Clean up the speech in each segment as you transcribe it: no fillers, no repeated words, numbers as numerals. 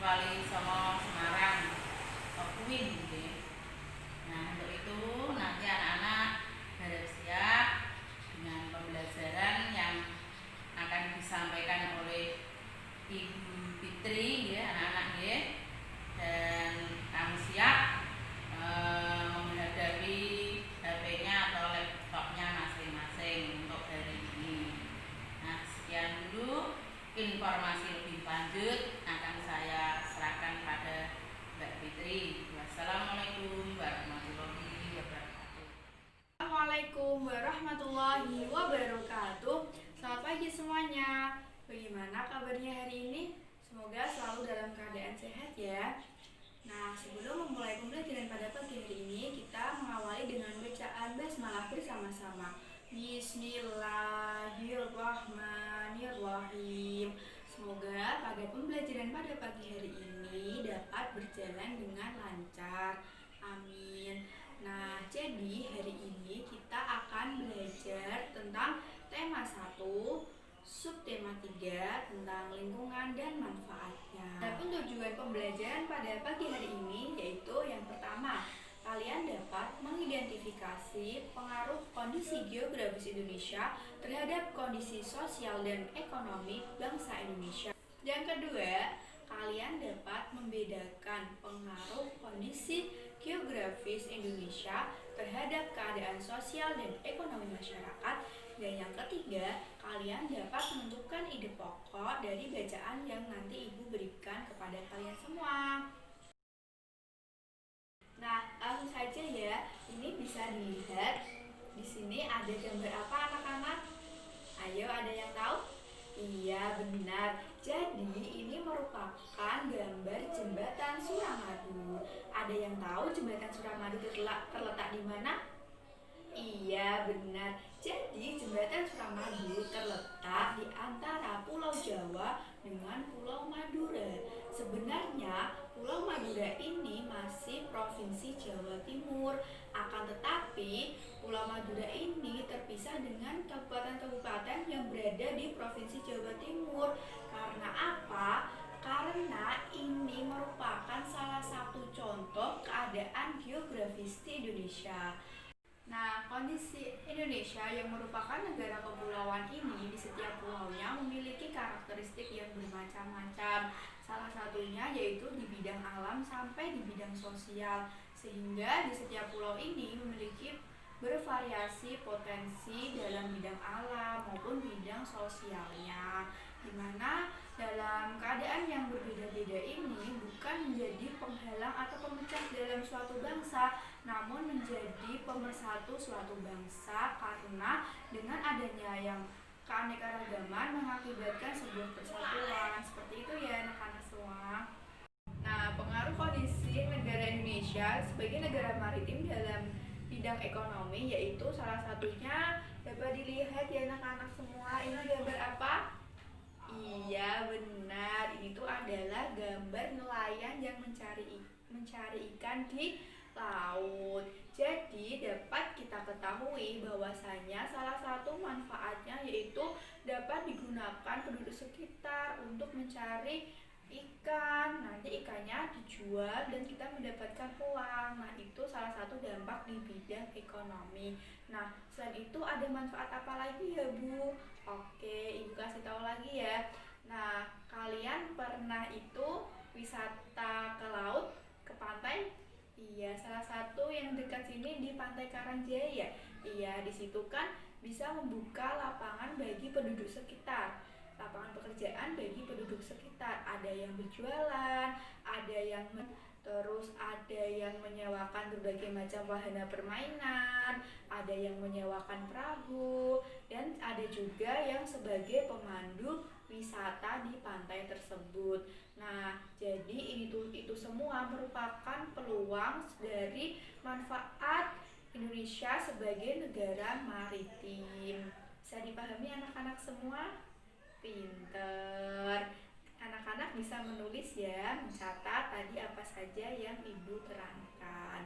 Wali Songo Semarang Okuin gitu ya. Nah untuk itu nanti anak-anak harap siap dengan pembelajaran yang akan disampaikan oleh Ibu Fitri ya anak-anak ya. Dan kami siap menghadapi HP-nya atau laptopnya masing-masing untuk hari ini. Nah sekian dulu informasi lebih lanjut akan saya serahkan pada Mbak Fitri. Wassalamualaikum warahmatullahi wabarakatuh. Assalamualaikum warahmatullahi wabarakatuh. Selamat pagi semuanya. Bagaimana kabarnya hari ini? Semoga selalu dalam keadaan sehat ya. Nah, sebelum memulai pembelajaran pada pagi hari ini, kita mengawali dengan bacaan basmalah bersama-sama. Bismillahirrahmanirrahim. Semoga pada pembelajaran pada pagi hari ini dapat berjalan dengan lancar. Amin. Nah, jadi hari ini kita akan belajar tentang tema 1, subtema 3 tentang lingkungan dan manfaatnya. Adapun tujuan pembelajaran pada pagi hari ini yaitu yang pertama, kalian dapat mengidentifikasi pengaruh kondisi geografis Indonesia terhadap kondisi sosial dan ekonomi bangsa Indonesia. Yang kedua, kalian dapat membedakan pengaruh kondisi geografis Indonesia terhadap keadaan sosial dan ekonomi masyarakat. Dan yang ketiga, kalian dapat menentukan ide pokok dari bacaan yang nanti Ibu berikan kepada kalian semua. Nah, langsung saja ya. Ini bisa dilihat. Di sini ada gambar apa anak-anak? Ayo, ada yang tahu? Iya, benar. Jadi, ini merupakan gambar jembatan Suramadu. Ada yang tahu jembatan Suramadu terletak di mana? Iya, benar. Jadi, jembatan Suramadu terletak di antara Pulau Jawa dengan Pulau Madura. Sebenarnya, Pulau Madura ini masih Provinsi Jawa Timur. Akan tetapi, Pulau Madura ini terpisah dengan kabupaten-kabupaten yang berada di Provinsi Jawa Timur. Karena apa? Karena ini merupakan salah satu contoh keadaan geografis di Indonesia. Nah, kondisi Indonesia yang merupakan negara kepulauan ini di setiap pulaunya memiliki karakteristik yang bermacam-macam. Salah satunya yaitu di bidang alam sampai di bidang sosial. Sehingga di setiap pulau ini memiliki bervariasi potensi dalam bidang alam maupun bidang sosialnya. Dimana dalam keadaan yang berbeda-beda ini bukan menjadi penghalang atau pemecah dalam suatu bangsa, namun menjadi pemersatu suatu bangsa karena dengan adanya yang keanekaragaman mengakibatkan sebuah persatuan. Seperti itu ya anak-anak semua. Nah, pengaruh kondisi negara Indonesia sebagai negara maritim dalam bidang ekonomi yaitu salah satunya dapat dilihat ya anak-anak semua. Ini gambar apa? Iya, benar. Ini tuh adalah gambar nelayan yang mencari ikan di laut. Jadi dapat kita ketahui bahwasanya salah satu manfaatnya yaitu dapat digunakan penduduk sekitar untuk mencari ikan. Nanti ikannya dijual dan kita mendapatkan uang. Nah, itu salah satu dampak di bidang ekonomi. Nah, selain itu ada manfaat apa lagi ya, Bu? Oke, Ibu kasih tahu lagi ya. Nah, kalian pernah itu wisata ke laut, ke pantai? Iya, salah satu yang dekat sini di Pantai Karangjaya. Iya, di situ kan bisa membuka lapangan bagi penduduk sekitar. Lapangan pekerjaan bagi penduduk sekitar. Ada yang berjualan, ada yang terus ada yang menyewakan berbagai macam wahana permainan, ada yang menyewakan perahu, dan ada juga yang sebagai pemandu wisata di pantai tersebut. Nah, jadi itu semua merupakan peluang dari manfaat Indonesia sebagai negara maritim. Bisa dipahami anak-anak semua? Pinter. Anak-anak bisa menulis ya, mencatat tadi apa saja yang Ibu terangkan.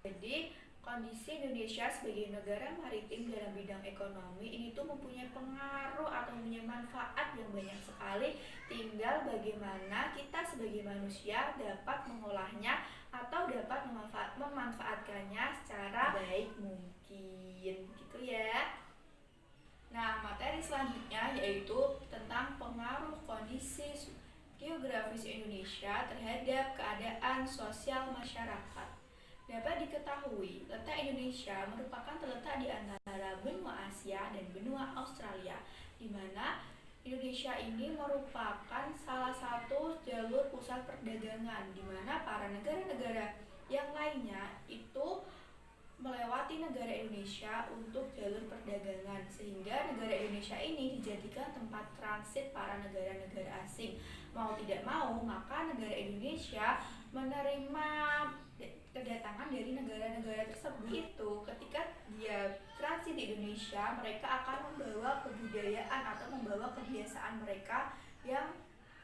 Jadi Kondisi Indonesia sebagai negara maritim dalam bidang ekonomi ini tuh mempunyai pengaruh atau mempunyai manfaat yang banyak sekali. Tinggal bagaimana kita sebagai manusia dapat mengolahnya atau dapat memanfaatkannya secara baik mungkin, gitu ya. Nah, materi selanjutnya yaitu tentang pengaruh kondisi geografis Indonesia terhadap keadaan sosial masyarakat. Dapat diketahui, letak Indonesia merupakan terletak di antara benua Asia dan benua Australia, di mana Indonesia ini merupakan salah satu jalur pusat perdagangan, di mana para negara-negara yang lainnya itu melewati negara Indonesia untuk jalur perdagangan, sehingga negara Indonesia ini dijadikan tempat transit para negara-negara asing. Mau tidak mau, maka negara Indonesia menerima kedatangan dari negara-negara tersebut. Itu ketika dia transit di Indonesia, mereka akan membawa kebudayaan atau membawa kebiasaan mereka yang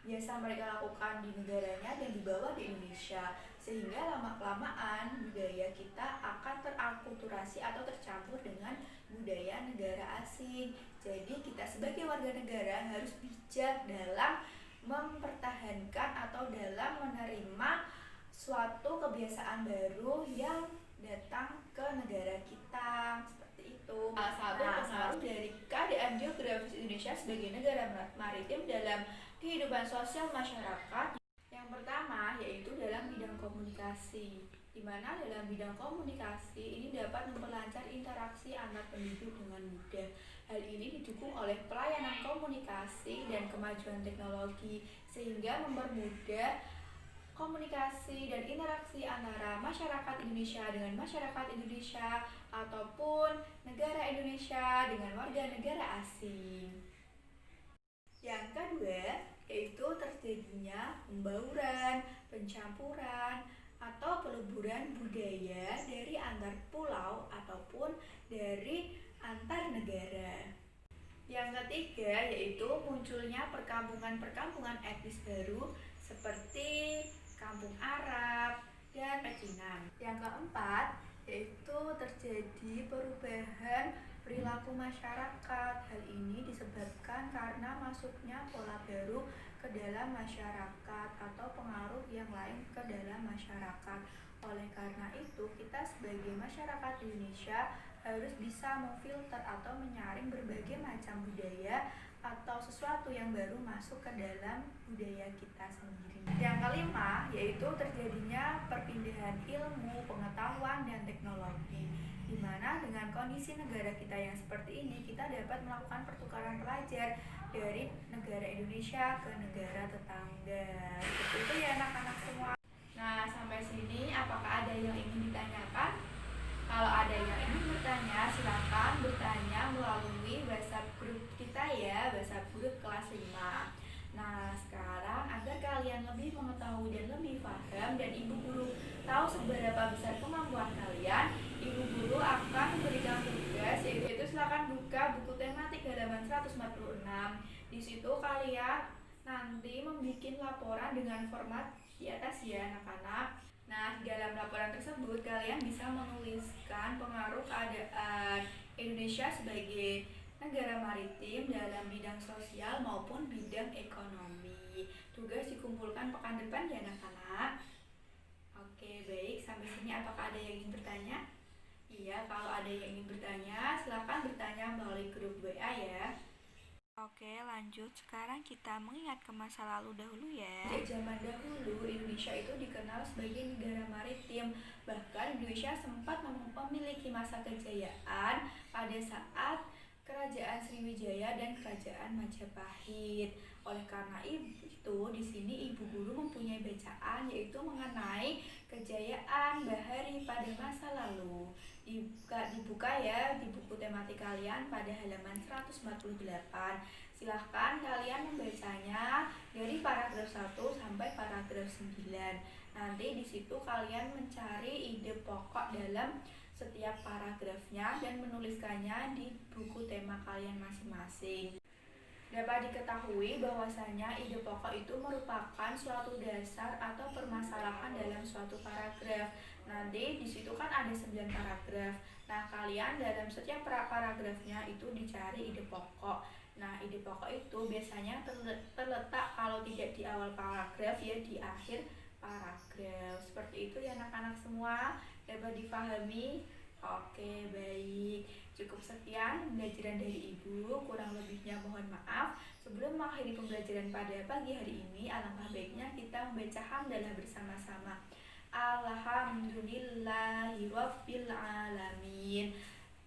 biasa mereka lakukan di negaranya dan dibawa di Indonesia, sehingga lama-kelamaan budaya kita akan terakulturasi atau tercampur dengan budaya negara asing. Jadi kita sebagai warga negara harus bijak dalam mempertahankan atau dalam menerima suatu kebiasaan baru yang datang ke negara kita, seperti itu. Salah satu pengaruh dari keadaan geografis Indonesia sebagai negara maritim dalam kehidupan sosial masyarakat, yang pertama yaitu dalam bidang komunikasi, di mana dalam bidang komunikasi ini dapat memperlancar interaksi antar penduduk dengan mudah. Hal ini didukung oleh pelayanan komunikasi dan kemajuan teknologi, sehingga mempermudah komunikasi dan interaksi antara masyarakat Indonesia dengan masyarakat Indonesia ataupun negara Indonesia dengan warga negara asing. Yang kedua yaitu terjadinya pembauran, pencampuran, atau peleburan budaya dari antar pulau ataupun dari antar negara. Yang ketiga yaitu munculnya perkampungan-perkampungan etnis baru seperti kampung Arab dan pecinan. Yang keempat yaitu terjadi perubahan perilaku masyarakat. Hal ini disebabkan karena masuknya pola baru ke dalam masyarakat atau pengaruh yang lain ke dalam masyarakat. Oleh karena itu, kita sebagai masyarakat Indonesia harus bisa memfilter atau menyaring berbagai macam budaya atau sesuatu yang baru masuk ke dalam budaya kita sendiri. Yang kelima yaitu terjadinya perpindahan ilmu, pengetahuan, dan teknologi, di mana dengan kondisi negara kita yang seperti ini, kita dapat melakukan pertukaran pelajar dari negara Indonesia ke negara tetangga. Seperti itu ya anak-anak semua. Nah, sampai sini apakah ada yang ingin ditanyakan? Kalau ada yang ingin bertanya, silakan bertanya melalui WhatsApp grup kita ya, WhatsApp grup kelas 5. Nah, sekarang agar kalian lebih mengetahui dan lebih paham dan ibu guru tahu seberapa besar kemampuan kalian, ibu guru akan memberikan tugas, yaitu silakan buka buku tematik halaman 146. Di situ kalian nanti membuat laporan dengan format di atas ya anak-anak. Nah, di dalam laporan tersebut kalian bisa menuliskan pengaruh keadaan Indonesia sebagai negara maritim dalam bidang sosial maupun bidang ekonomi. Tugas dikumpulkan pekan depan ya anak-anak. Oke, baik. Sampai sini apakah ada yang ingin bertanya? Iya, kalau ada yang ingin bertanya, silakan bertanya melalui grup WA ya. Oke, lanjut. Sekarang kita mengingat ke masa lalu dahulu ya. Di zaman dahulu, Indonesia itu dikenal sebagai negara maritim. Bahkan Indonesia sempat memiliki masa kejayaan pada saat Kerajaan Sriwijaya dan Kerajaan Majapahit. Oleh karena itu, di sini ibu guru mempunyai bacaan yaitu mengenai kejayaan bahari pada masa lalu. Dibuka ya di buku tematik kalian pada halaman 148. Silahkan kalian membacanya dari paragraf 1 sampai paragraf 9. Nanti di situ kalian mencari ide pokok dalam setiap paragrafnya dan menuliskannya di buku tema kalian masing-masing. Dapat diketahui bahwasanya ide pokok itu merupakan suatu dasar atau permasalahan dalam suatu paragraf. Nanti di situ kan ada 9 paragraf. Nah, kalian dalam setiap paragrafnya itu dicari ide pokok. Nah, ide pokok itu biasanya terletak kalau tidak di awal paragraf ya di akhir paragraf. Seperti itu ya anak-anak semua, dapat dipahami? Oke, baik. Cukup sekian pembelajaran dari Ibu, kurang lebihnya mohon maaf. Sebelum mengakhiri pembelajaran pada pagi hari ini, alangkah baiknya kita membaca hamdalah bersama-sama. Alhamdulillahi Rabbil Alamin.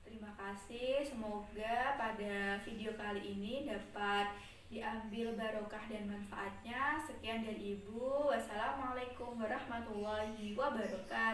Terima kasih, semoga pada video kali ini dapat diambil barokah dan manfaatnya. Sekian dari Ibu. Wassalamualaikum warahmatullahi wabarakatuh.